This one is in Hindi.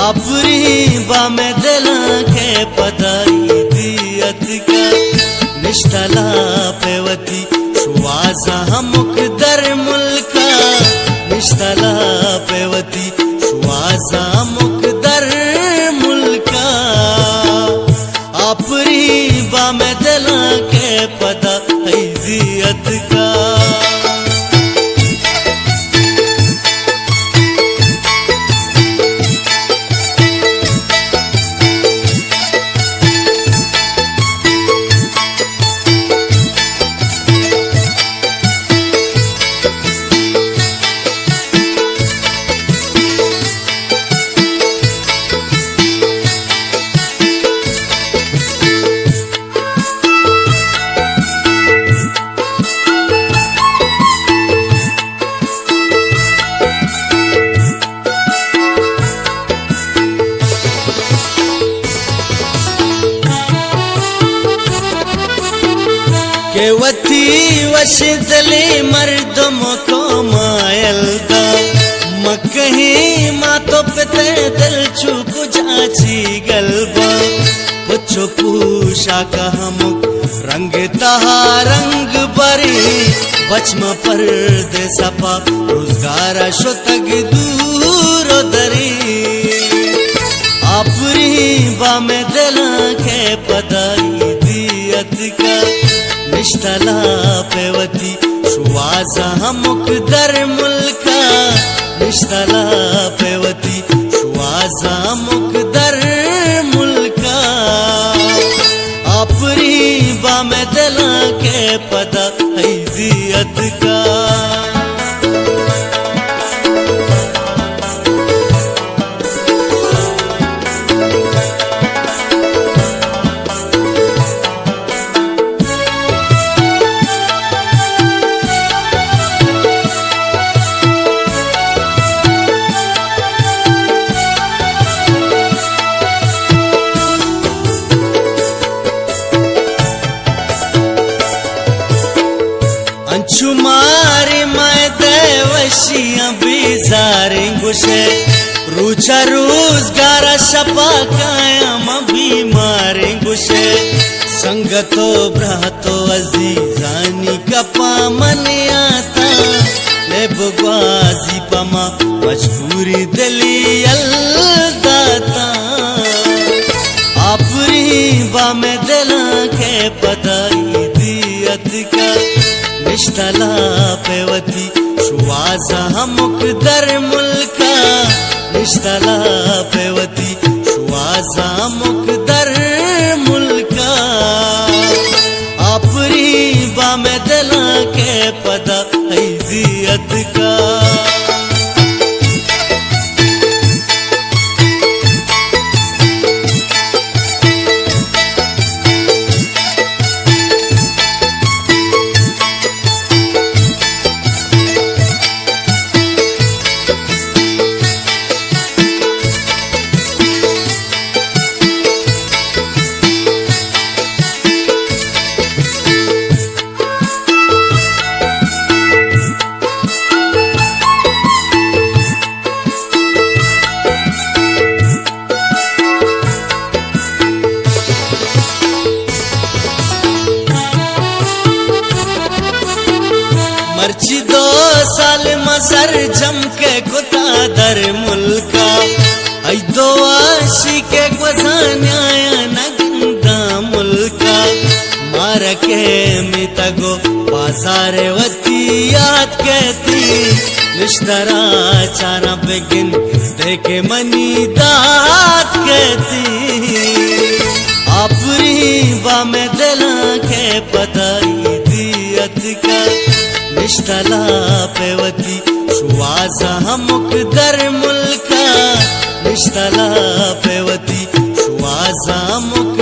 आपरी बामे दिला के पदाई दियत का निष्ठला पेवती सुवासा मुख दर मुल्का निष्ठला पेवती सुवासा मुख दर मुल्का आपरी बामे दिला के पदाई दियत का केवती वशिदली मर्दम को मायलदा मकही मातो पिते दिल चुप जाची गलबा पुछो पूषा का मुख रंग तहा रंग बरी बचमा पर्दे सपा रोजगार शोतग दूर दरी आपरी बामे दिला के पदाई दियत का निष्ठला पेवती सुवासा मुख दर मुल्का निष्ठला पेवती सुवासा मुख दर मुल्का आपरी बामे दिला के पदा हैजियत का शुमारी मैं देवशियां बिजारे गुशे रूचा रोजगार शपा कायम भी मारे गुशे संगतो ब्रहतो अजीजानी कपा मन आता ले बगवाजी पमा मजबूरी दिली दाता आपरी बामे दिला के पदाई दियत का निष्ठला पेवती सुवासा मुख दर मुल्का निष्ठला पेवती सुवासा मुख दर मुल्का आपरी बामे दिला के पदा हैजियत का मर्ची 2 साल मसर जम के कुता दर मुल्का आई 2 आशी के गुजान्याया नगंदा मुल्का मार के मितगो बाजार वती याद कहती निश्तरा चारा बेगिन देखे मनी दात कहती आपरी बामे दिला के पदाई दियत का निष्ठला पेवती सुवासा मुख दर मुल्का निष्ठला पेवती सुवासा मुख